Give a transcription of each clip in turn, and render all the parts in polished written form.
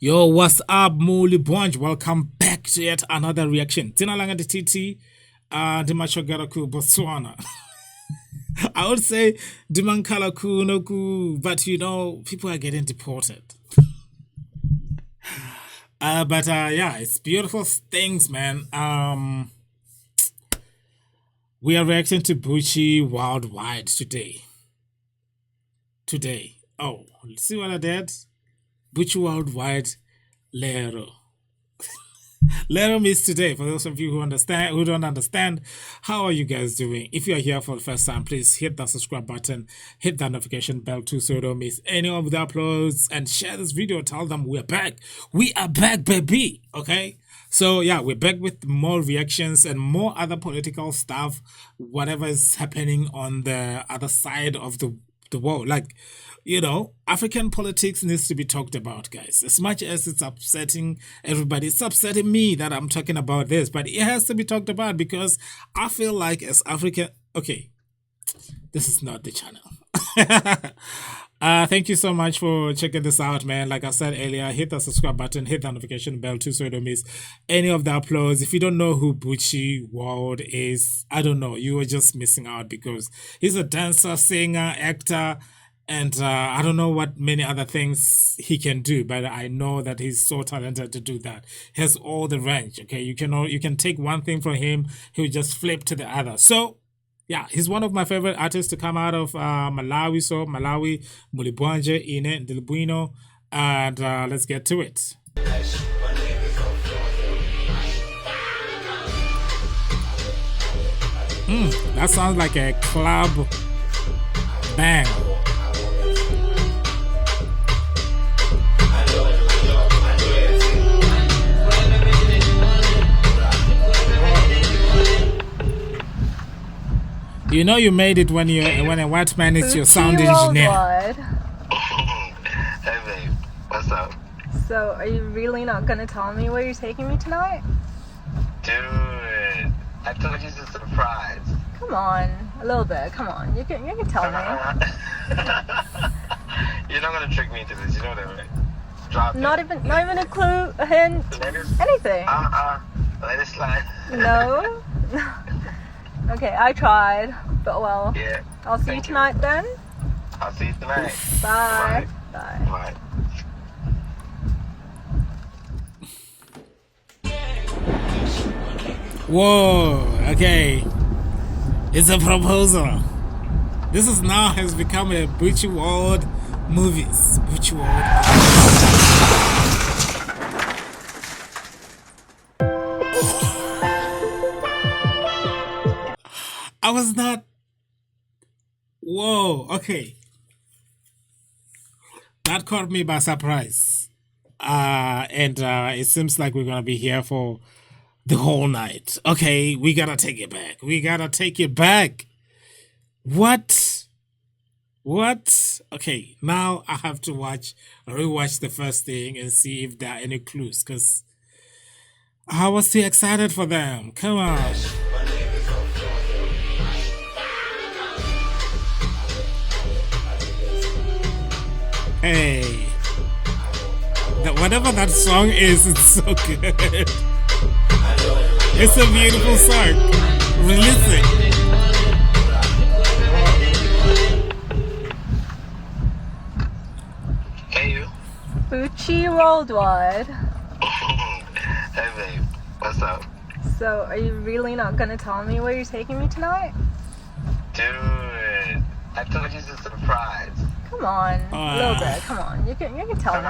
Yo, what's up, Muli Bunch? Welcome back to yet another reaction. Tina langa di titi, dimachogaraku Botswana. I would say dimankalaku noku, but you know, people are getting deported. But yeah, it's beautiful things, man. We are reacting to Bucci worldwide today. Oh, see what I did? Bucci worldwide, Lero. Lero means today. For those of you who don't understand, how are you guys doing? If you are here for the first time, please hit that subscribe button, hit that notification bell too, so you don't miss any of the uploads, and share this video. Tell them we're back. We are back, baby. Okay. So yeah, we're back with more reactions and more other political stuff, whatever is happening on the other side of the world. Like, you know, African politics needs to be talked about, guys. As much as it's upsetting everybody, it's upsetting me that I'm talking about this, but it has to be talked about because I feel like as African, okay, this is not the channel. Thank you so much for checking this out, man. Like I said earlier, hit the subscribe button, hit the notification bell too, so you don't miss any of the uploads. If you don't know who Bucci World is, I don't know, you are just missing out because he's a dancer, singer, actor, and I don't know what many other things he can do, but I know that he's so talented to do that. He has all the range. Okay, you can take one thing from him, he'll just flip to the other. So yeah, he's one of my favorite artists to come out of Malawi. So Malawi, Mulibwanje, Ine, Ndilibuino, and let's get to it. That sounds like a club bang. You know you made it when a white man is your sound engineer. Hey babe, what's up? So are you really not gonna tell me where you're taking me tonight? Dude, I told you it's a surprise. Come on, a little bit. Come on, you can tell me. You're not gonna trick me into this. You know that, right? Drop not it. even a clue, a hint, anything. Let it slide. No. Okay, I tried, but well. Yeah. I'll see you tonight then. I'll see you tonight. Bye. Bye. Bye. Whoa, okay. It's a proposal. This is now has become a Bucci World movies. Bucci World. I was not. Whoa, okay. That caught me by surprise. And it seems like we're gonna be here for the whole night. Okay, we gotta take it back. We gotta take it back. What? Okay, now I have to rewatch the first thing and see if there are any clues, because I was too excited for them. Come on. Hey, whatever that song is, it's so good. It's a beautiful song. Release it. Hey you. Bucci Worldwide. Hey babe, what's up? So are you really not gonna tell me where you're taking me tonight? Dude, I told you it's a surprise. Come on, a little bit. Come on, you can tell me.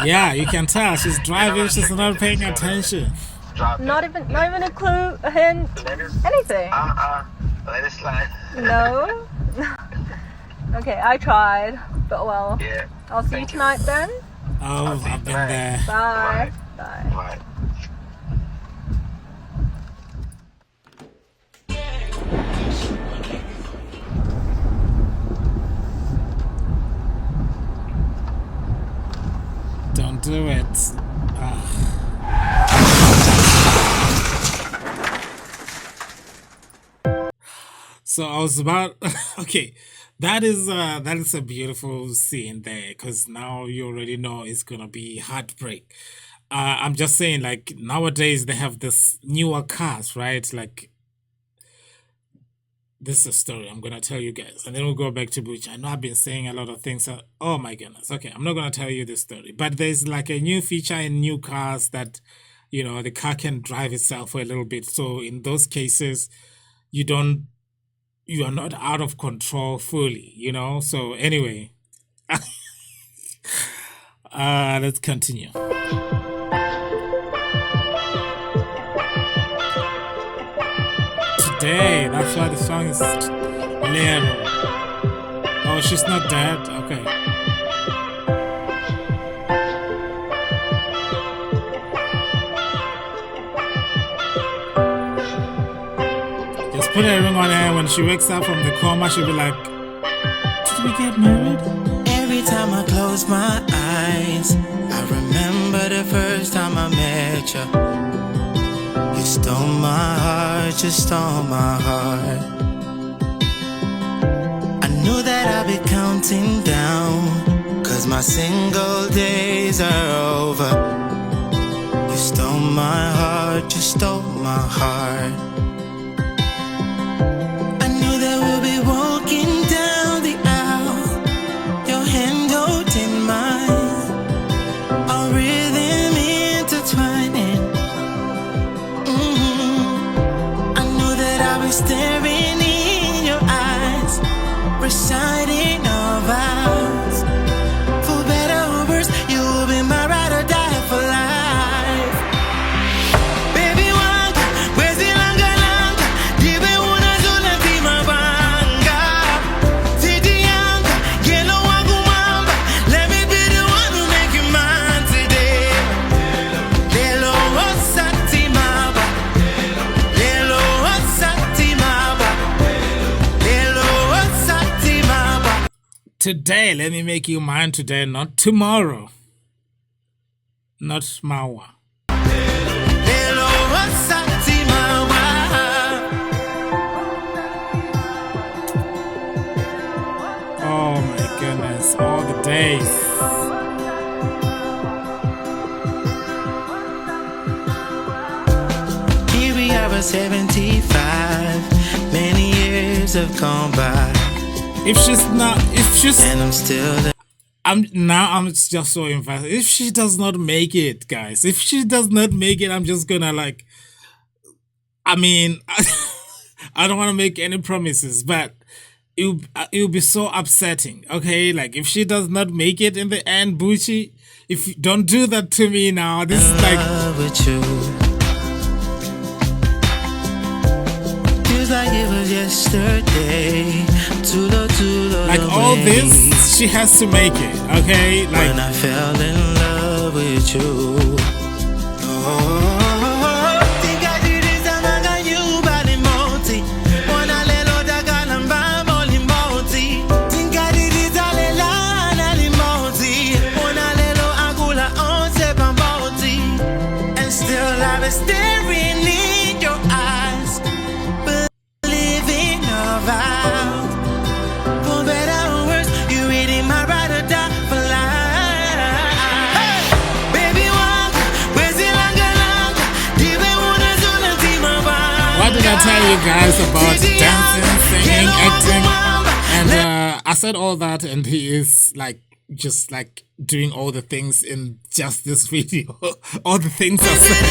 Yeah, you can tell she's driving. She's not paying attention. Not even a clue, a hint, anything. Let it slide. No. Okay, I tried, but well. Yeah. I'll see you tonight then. Oh, I've been there. Bye. Bye. Don't do it. So I was about, okay, That is a beautiful scene there because now you already know it's gonna be heartbreak. I'm just saying, like nowadays they have this newer cars, right? Like this is a story I'm gonna tell you guys, and then we'll go back to Bucci. I know I've been saying a lot of things. Oh my goodness. Okay, I'm not gonna tell you this story, but there's like a new feature in new cars that the car can drive itself for a little bit. So in those cases, you don't you are not out of control fully. So anyway, let's continue. Today, that's why the song is Lero. Oh, she's not dead? Okay. Just put a ring on her. When she wakes up from the coma, she'll be like, did we get married? Every time I close my eyes, I remember the first time I met you. You stole my heart, you stole my heart. I knew that I'd be counting down, 'cause my single days are over. You stole my heart, you stole my heart. I knew that we'll be walking down the aisle, your hand holding mine, our rhythm intertwining. I knew that I was staring in your eyes, reciting our vows. For better or worse, you will be my ride or die for life. Baby wangu, wezi langa langa, dibe unazula tima banga. Titi yanga, yellow wangu mamba, let me be the one who make you mine today. Lelo osati maba, lelo osati maba, lelo osati maba. Today, let me make you mine today, not tomorrow. Not Mawa. Lelo osati maba. Oh my goodness, all the days. Here we are at 75. Many years have gone by, If she's and I'm still there. I'm just so invested. If she does not make it, guys, if she does not make it, I'm just gonna like, I mean, I don't want to make any promises, but it'll be so upsetting. Okay, like if she does not make it in the end, Bucci, if you don't do that to me now, this is like, Love with you. Feels like it was yesterday. like all this, she has to make it. Okay, like when I fell in love with you. And still I was staring in your eyes, believing our vows. For better or worse, you really my ride or die for life. Baby wangu, wezi langa langa, dibe unazula tima banga. what did I tell you guys about dancing, singing, acting? And I said all that, and he is like just like doing all the things in just this video. All the things I said: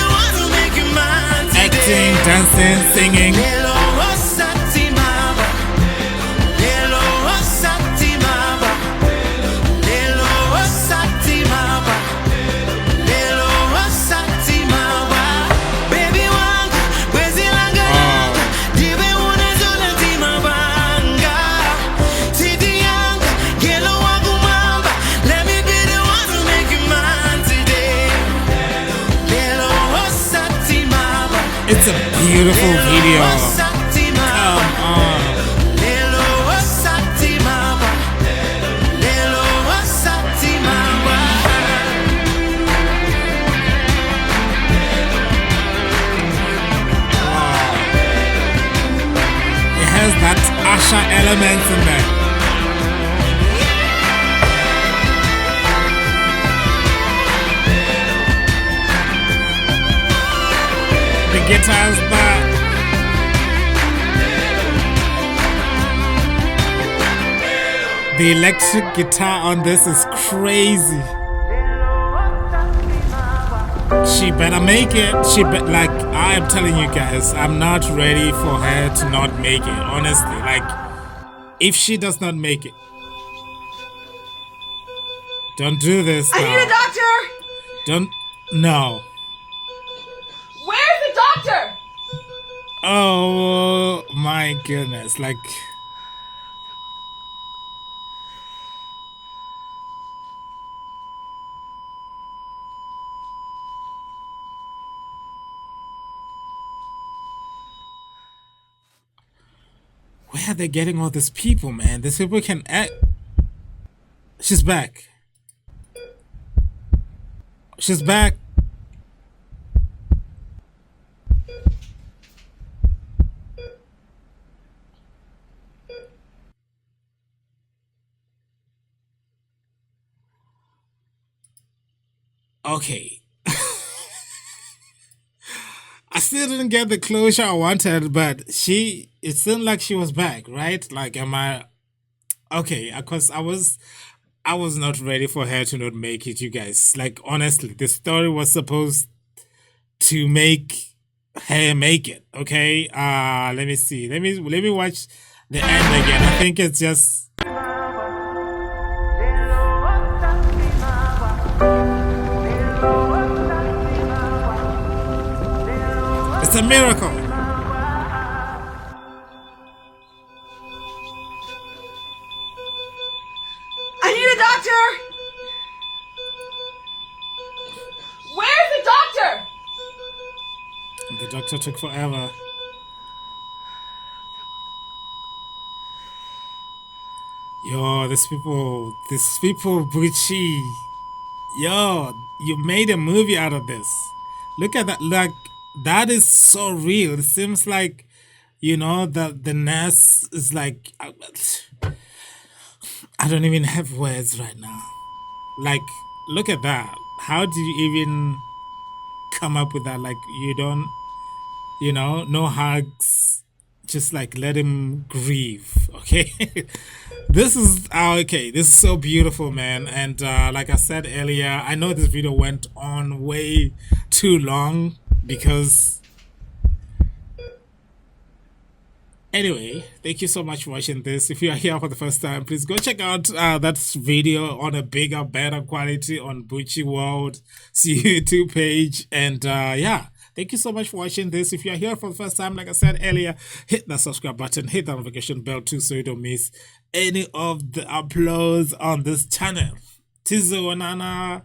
acting, dancing, singing. It's a beautiful video. Come on. It has that Asha elements in there. guitars that. The electric guitar on this is crazy. She better make it. Like, I am telling you guys, I'm not ready for her to not make it. Honestly, like, if she does not make it, don't do this now. I need a doctor! Don't, no. Where's the doctor? Oh my goodness, like, where are they getting all these people, man? These people can act. She's back. She's back. Okay. I still didn't get the closure I wanted, but it seemed like she was back, right? Like, am I okay? Because I was not ready for her to not make it, you guys. Like, honestly, the story was supposed to make her make it. Okay. Let me see. Let me watch the end again. I think it's just. It's a miracle. I need a doctor! Where's the doctor? The doctor took forever. Yo, these people, Bucci. Yo, you made a movie out of this. Look at that. Like, that is so real. It seems like, you know, the nurse is like, I don't even have words right now. Like, look at that. How do you even come up with that? Like, you don't, you know, no hugs, just like let him grieve. Okay. This is okay. This is so beautiful, man. And like I said earlier, I know this video went on way too long because anyway, thank you so much for watching this. If you are here for the first time, please go check out that video on a bigger, better quality on Bucci World's YouTube page. And yeah, thank you so much for watching this. If you are here for the first time, like I said earlier, hit that subscribe button, hit that notification bell too, so you don't miss any of the uploads on this channel. Tswana.